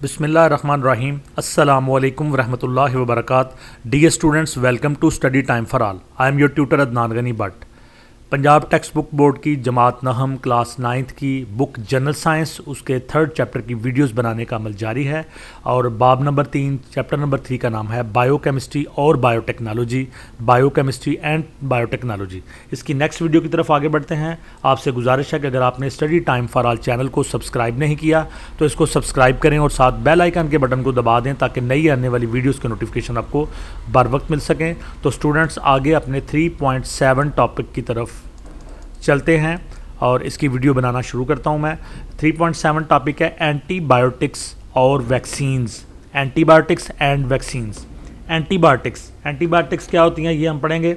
बिस्मिल्लाहिर्रहमानिर्रहीम अस्सलामुअलैकुम वरहमतुल्लाहि वबरकातुहू। Dear students, welcome to study time for all. I am your tutor Adnan Ghani Bhatt. Punjab text book board की जमात नहम क्लास 9th की बुक जनरल साइंस उसके 3rd चैप्टर की वीडियोस बनाने का अमल जारी है और बाब नंबर 3 चैप्टर नंबर 3 का नाम है बायोकेमिस्ट्री और बायोटेक्नोलॉजी, बायोकेमिस्ट्री एंड बायोटेक्नोलॉजी। इसकी नेक्स्ट वीडियो की तरफ आगे बढ़ते हैं। आपसे गुजारिश है कि अगर आपने study time for all channel को सब्सक्राइब नहीं किया तो इसको सब्सक्राइब करें और साथ बेल आइकन के बटन को दबा दें ताकि नई आने वाली वीडियोज़ के नोटिफिकेशन आपको बर वक्त मिल सकें। तो स्टूडेंट्स आगे अपने 3.7 टॉपिक की तरफ चलते हैं और इसकी वीडियो बनाना शुरू करता हूं मैं। 3.7 टॉपिक है एंटीबायोटिक्स और vaccines. Antibiotics and vaccines. Antibiotics क्या होती हैं ये हम पढ़ेंगे।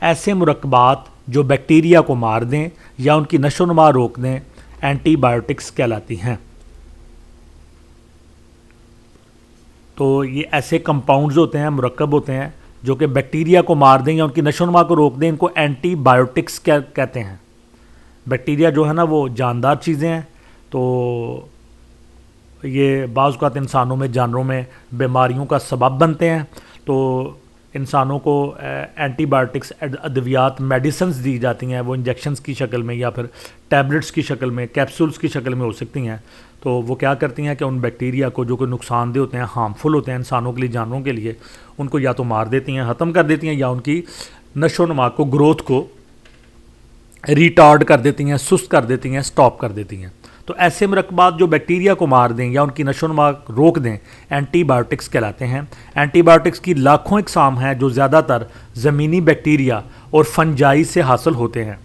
ऐसे मुरक्कबात जो बैक्टीरिया को मार दें या उनकी नशोनुमा रोक दें एंटीबायोटिक्स कहलाती हैं। तो ये ऐसे कंपाउंड्स होते हैं, मुरक्कब होते हैं जो कि बैक्टीरिया को मार दें या उनकी नशोनुमा को रोक दें, इनको एंटीबायोटिक्स क्या कहते हैं। बैक्टीरिया जो है ना वो जानदार चीज़ें हैं, तो ये बाज़ औक़ात इंसानों में, जानवरों में बीमारियों का सबब बनते हैं। तो इंसानों को एंटीबायोटिक्स अद्वियात मेडिसिन्स दी जाती हैं, वो इंजेक्शंस की शक्ल में या फिर टैबलेट्स की शक्ल में, कैप्सूल्स की शक्ल में हो सकती हैं। तो वो क्या करती हैं कि उन बैक्टीरिया को जो कि नुकसानदेह होते हैं, हार्मफुल होते हैं इंसानों के लिए, जानवरों के लिए, उनको या तो मार देती हैं, ख़त्म कर देती हैं, या उनकी नशोनुमा को, ग्रोथ को रिटार्ड कर देती हैं, सुस्त कर देती हैं, स्टॉप कर देती हैं। तो ऐसे मुरक्कबात जो बैक्टीरिया को मार दें या उनकी नशोनुमा रोक दें एंटीबायोटिक्स कहलाते हैं। एंटीबायोटिक्स की लाखों इकसाम हैं जो ज़्यादातर ज़मीनी बैक्टीरिया और फंजाई से हासिल होते हैं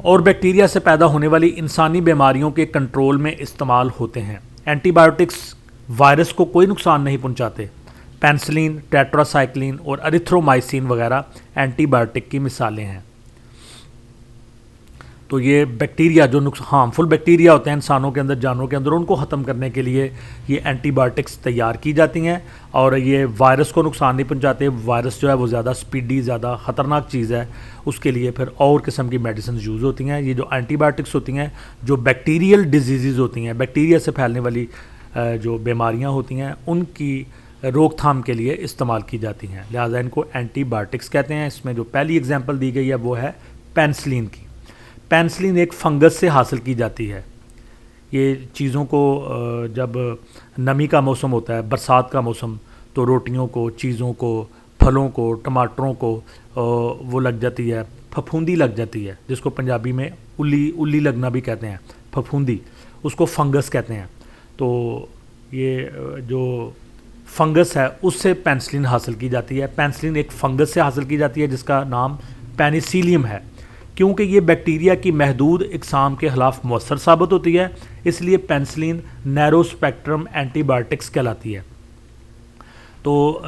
और बैक्टीरिया से पैदा होने वाली इंसानी बीमारियों के कंट्रोल में इस्तेमाल होते हैं। एंटीबायोटिक्स वायरस को कोई नुकसान नहीं पहुंचाते। पेनिसिलिन, टेट्रासाइक्लिन और एरिथ्रोमाइसिन वगैरह एंटीबायोटिक की मिसालें हैं। तो ये बैक्टीरिया जो हार्मफुल बैक्टीरिया होते हैं इंसानों के अंदर, जानवरों के अंदर, उनको ख़त्म करने के लिए ये एंटीबायोटिक्स तैयार की जाती हैं और ये वायरस को नुकसान नहीं पहुंचाते। वायरस जो है वो ज़्यादा स्पीडी, ज़्यादा ख़तरनाक चीज़ है, उसके लिए फिर और किस्म की मेडिसिन यूज़ होती हैं। ये जो एंटीबायोटिक्स होती हैं जो बैक्टीरियल डिजीज़ होती हैं, बैक्टीरिया से फैलने वाली जो बीमारियाँ होती हैं, उनकी रोकथाम के लिए इस्तेमाल की जाती हैं, लिहाजा इनको एंटीबायोटिक्स कहते हैं। इसमें जो पहली एग्जांपल दी गई है वो है पेनिसिलिन की। पेनिसिलिन एक फंगस से हासिल की जाती है। ये चीज़ों को जब नमी का मौसम होता है, बरसात का मौसम, तो रोटियों को, चीज़ों को, फलों को, टमाटरों को वो लग जाती है, फफूंदी लग जाती है, जिसको पंजाबी में उल्ली लगना भी कहते हैं, फफूंदी, उसको फंगस कहते हैं। तो ये जो फंगस है उससे पेनिसिलिन हासिल की जाती है। पेनिसिलिन एक फंगस से हासिल की जाती है जिसका नाम पेनिसिलियम है। क्योंकि ये बैक्टीरिया की महदूद इकसाम के ख़िलाफ़ मौसर साबित होती है, इसलिए पेनिसिलिन नैरो स्पेक्ट्रम एंटीबायोटिक्स कहलाती है। तो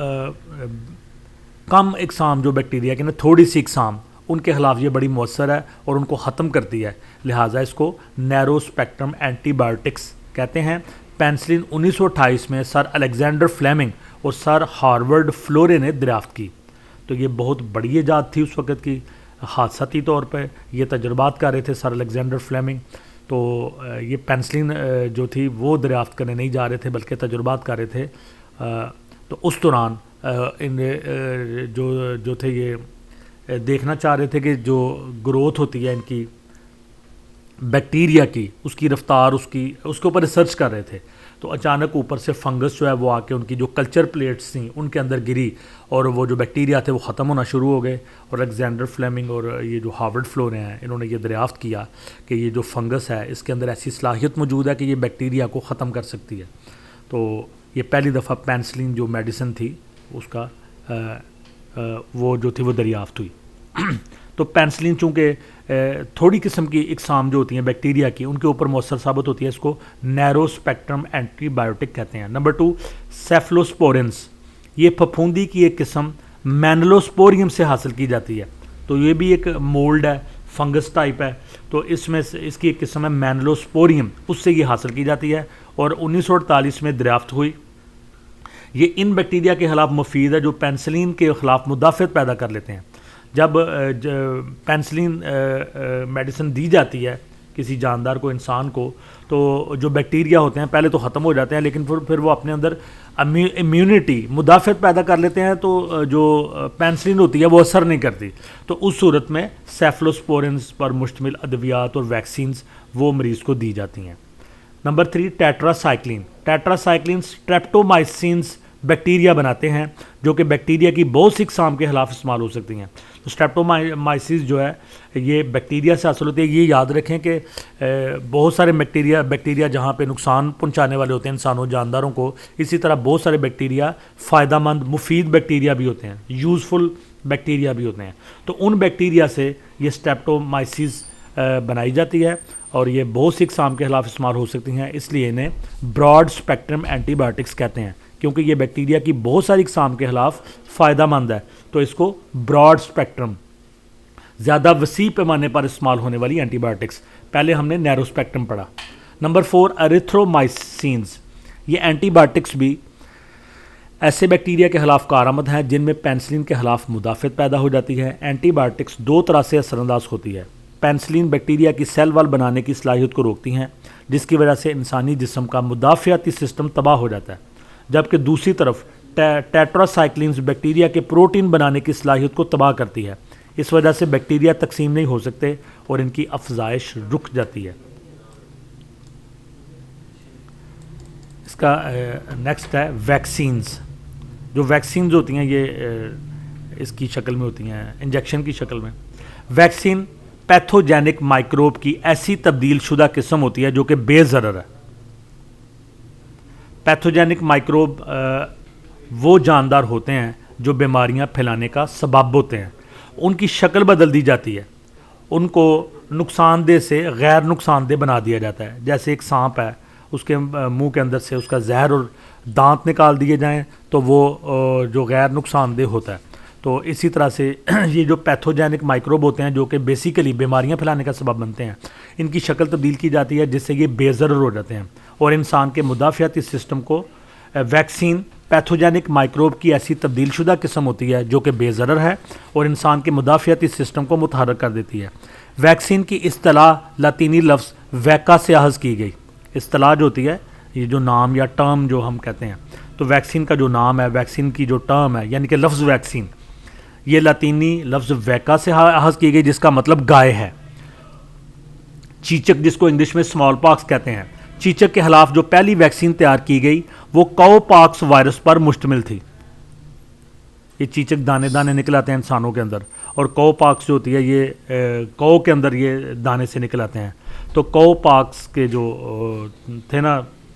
कम इकसाम जो बैक्टीरिया की ना, थोड़ी सी इकसाम, उनके ख़िलाफ़ ये बड़ी मौसर है और उनको ख़त्म करती है, लिहाजा इसको नैरो स्पेक्ट्रम एंटीबायोटिक्स कहते हैं। पेनिसिलिन 1928 में सर अलेक्जेंडर फ्लेमिंग और सर हार्वर्ड फ्लोरे ने दरियाफ्त की। तो ये बहुत बड़ी ईजाद थी उस वक़्त की, हादसाती तौर पे ये तजुर्बात कर रहे थे सर अलेक्जेंडर फ्लेमिंग। तो ये पेनिसिलिन जो थी वो दरियाफ्त करने नहीं जा रहे थे बल्कि तजुर्बात कर रहे थे। तो उस दौरान इन जो थे ये देखना चाह रहे थे कि जो ग्रोथ होती है इनकी बैक्टीरिया की, उसकी रफ्तार, उसके ऊपर रिसर्च कर रहे थे। तो अचानक ऊपर से फंगस जो है वो आके उनकी जो कल्चर प्लेट्स थी उनके अंदर गिरी और वो जो बैक्टीरिया थे वो ख़त्म होना शुरू हो गए। और अलेक्जेंडर फ्लेमिंग और ये जो हार्वर्ड फ्लोरे हैं, इन्होंने ये दरियाफ्त किया कि ये जो फंगस है इसके अंदर ऐसी सलाहियत मौजूद है कि ये बैक्टीरिया को ख़त्म कर सकती है। तो ये पहली दफ़ा पेनिसिलिन जो मेडिसिन थी उसका वो जो थी वो दरियाफ्त हुई। तो पेनिसिलिन चूँकि थोड़ी किस्म की इकसाम जो होती हैं बैक्टीरिया की, उनके ऊपर मौसर साबित होती है, इसको नैरो स्पेक्ट्रम एंटीबायोटिक कहते हैं। नंबर 2, सेफलोस्पोरेंस। ये फफूंदी की एक किस्म मैनलोस्पोरियम से हासिल की जाती है। तो ये भी एक मोल्ड है, फंगस टाइप है। तो इसमें इसकी एक किस्म है मैनलोस्पोरियम, उससे ये हासिल की जाती है और 1948 में दरियाफ्त हुई। ये इन बैक्टीरिया के ख़िलाफ़ मुफीद है जो पेनिसिलिन के ख़िलाफ़ मुदाफ़त पैदा कर लेते हैं। जब पेनिसिलिन मेडिसिन दी जाती है किसी जानदार को, इंसान को, तो जो बैक्टीरिया होते हैं पहले तो ख़त्म हो जाते हैं, लेकिन फिर वो अपने अंदर इम्यूनिटी, मुदाफ़त पैदा कर लेते हैं, तो जो पेनिसिलिन होती है वो असर नहीं करती। तो उस सूरत में सेफलोस्पोरिन्स पर मुश्तमिल अद्वियात और वैक्सीन्स वो मरीज़ को दी जाती हैं। Number 3, tetracycline. टेट्रासाइक्लिन स्ट्रेप्टोमाइसिन्स बैक्टीरिया बनाते हैं जो कि बैक्टीरिया की बहुत सी अक़साम के ख़िलाफ़ इस्तेमाल हो सकती हैं। तो स्ट्रेप्टोमाइसिस जो है ये बैक्टीरिया से हासिल होती है। ये याद रखें कि बहुत सारे बैक्टीरिया जहाँ पे नुकसान पहुँचाने वाले होते हैं इंसानों, जानदारों को, इसी तरह बहुत सारे बैक्टीरिया फ़ायदेमंद, मुफीद बैक्टीरिया भी होते हैं, यूज़फुल बैक्टीरिया भी होते हैं। तो उन बैक्टीरिया से ये स्ट्रेप्टोमाइसिस बनाई जाती है और ये बहुत सी अक़साम के ख़िलाफ़ इस्तेमाल हो सकती हैं, इसलिए इन्हें ब्रॉड स्पेक्ट्रम एंटीबायोटिक्स कहते हैं, क्योंकि ये बैक्टीरिया की बहुत सारी अक़साम के ख़िलाफ़ फ़ायदेमंद है। तो इसको ब्रॉड स्पेक्ट्रम, ज़्यादा वसी पैमाने पर इस्तेमाल होने वाली एंटीबायोटिक्स। पहले हमने नैरो स्पेक्ट्रम पढ़ा। नंबर 4, एरिथ्रोमाइसिन्स। ये एंटीबायोटिक्स भी ऐसे बैक्टीरिया के ख़िलाफ़ कारआमद हैं जिनमें पेनिसिलिन के ख़िलाफ़ मुदाफ़त पैदा हो जाती है। एंटीबायोटिक्स दो तरह से असरअंदाज होती है। पेनिसिलिन बैक्टीरिया की सेल वॉल बनाने की सलाहियत को रोकती हैं, जिसकी वजह से इंसानी जिस्म का मुदाफ़ियाती सिस्टम तबाह हो जाता है, जबकि दूसरी तरफ टेट्रासाइक्लिन्स बैक्टीरिया के प्रोटीन बनाने की सलाहियत को तबाह करती है। इस वजह से बैक्टीरिया तकसीम नहीं हो सकते और इनकी अफजाइश रुक जाती है। इसका नेक्स्ट है वैक्सीन्स। जो वैक्सीन्स होती हैं ये इसकी शक्ल में होती हैं, इंजेक्शन की शक्ल में। वैक्सीन पैथोजेनिक माइक्रोब की ऐसी तब्दील शुदा किस्म होती है जो कि बेज़रर है। पैथोजेनिक माइक्रोब वो जानदार होते हैं जो बीमारियां फैलाने का सबब होते हैं। उनकी शक्ल बदल दी जाती है, उनको नुकसानदेह से गैर नुकसानदेह बना दिया जाता है। जैसे एक सांप है, उसके मुंह के अंदर से उसका जहर और दांत निकाल दिए जाएं तो वो जो गैर नुकसानदेह होता है। तो इसी तरह से ये जो पैथोजेनिक माइक्रोब होते हैं जो कि बेसिकली बीमारियां फैलाने का सबब बनते हैं, इनकी शक्ल तब्दील की जाती है जिससे ये बेज़रर हो जाते हैं और इंसान के मुदाफ़ियाती सिस्टम को वैक्सीन पैथोजेनिक माइक्रोब की ऐसी तब्दील शुदा किस्म होती है जो कि बेज़रर है और इंसान के मुदाफ़ियाती सिस्टम को मुतहर्रिक कर देती है। वैक्सीन की इस्तिलाह लातीनी लफ्ज़ वैका से अख़ज़ की गई। इस्तिलाह जो होती है, ये जो नाम या टर्म जो हम कहते हैं, तो वैक्सीन का जो नाम है, वैक्सीन की जो टर्म है, यानी कि लफ्ज़ वैक्सीन, ये लातीनी लफ्ज़ वैका से अख़ज़ की गई, जिसका मतलब गाय है। चीचक, जिसको इंग्लिश में स्मॉल पॉक्स कहते हैं, चीचक के खिलाफ जो पहली वैक्सीन तैयार की गई वो काउपॉक्स वायरस पर मुश्तमिल थी। ये चीचक दाने दाने निकल आते हैं इंसानों के अंदर और काउपॉक्स जो होती है ये काऊ के अंदर ये दाने से निकल आते हैं। तो काउपॉक्स के जो थे ना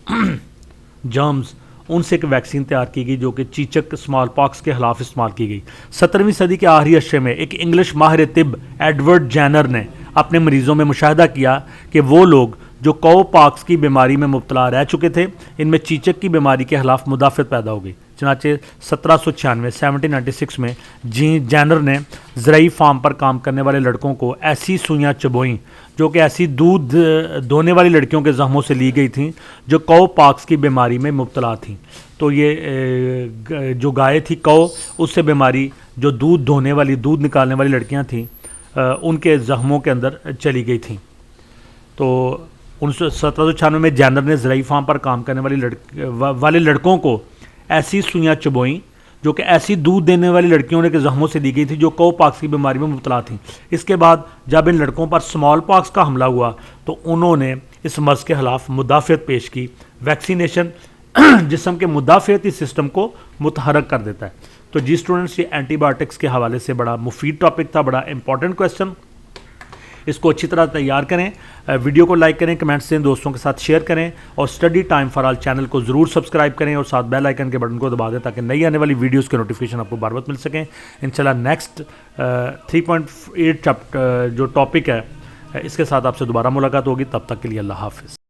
जर्म्स, उनसे एक वैक्सीन तैयार की गई जो कि चीचक स्मॉल पॉक्स के खिलाफ इस्तेमाल की गई। 17वीं सदी के आखिरी अशरे में एक इंग्लिश माहिर तिब एडवर्ड जैनर ने अपने मरीज़ों में मुशाहिदा किया कि वो लोग जो काउपॉक्स की बीमारी में मुब्तला रह चुके थे, इनमें चीचक की बीमारी के खिलाफ मुदाफ़त पैदा हो गई। चुनाचे 1796 में जैनर ने ज़राई फार्म पर काम करने वाले लड़कों को ऐसी सुइयाँ चबोईं जो कि ऐसी दूध धोने वाली लड़कियों के जख्मों से ली गई थी जो काउपॉक्स की बीमारी में मुब्तला थी। तो ये जो गाय थी काऊ, उससे बीमारी जो दूध धोने वाली, दूध निकालने वाली लड़कियां थीं, उनके जख्मों के अंदर चली गई थी। तो 1796 में जैनर ने ज़राई फार्म पर काम करने वाले लड़कों को ऐसी सुइयाँ चबोईं जो कि ऐसी दूध देने वाली लड़कियों के जख्मों से दी गई थी जो काउपॉक्स की बीमारी में मुब्तला थी। इसके बाद जब इन लड़कों पर स्मॉल पॉक्स का हमला हुआ तो उन्होंने इस मर्ज़ के ख़िलाफ़ मुदाफ़त पेश की। वैक्सीनेशन जिस्म के मुदाफ़ती सिस्टम को मुतहर्रिक कर देता है। तो जी स्टूडेंट्स, ये एंटीबायोटिक्स के हवाले से बड़ा मुफीद टॉपिक था, बड़ा इंपॉर्टेंट क्वेश्चन। इसको अच्छी तरह तैयार करें, वीडियो को लाइक करें, कमेंट्स दें, दोस्तों के साथ शेयर करें और study time for all channel को ज़रूर सब्सक्राइब करें और साथ बेल आइकन के बटन को दबा दें ताकि नई आने वाली वीडियोस के नोटिफिकेशन आपको बार बार मिल सकें। इंशाल्लाह नेक्स्ट 3.8 चैप्टर जो टॉपिक है इसके साथ आपसे दोबारा मुलाकात होगी। तब तक के लिए अल्लाह हाफ़िज़।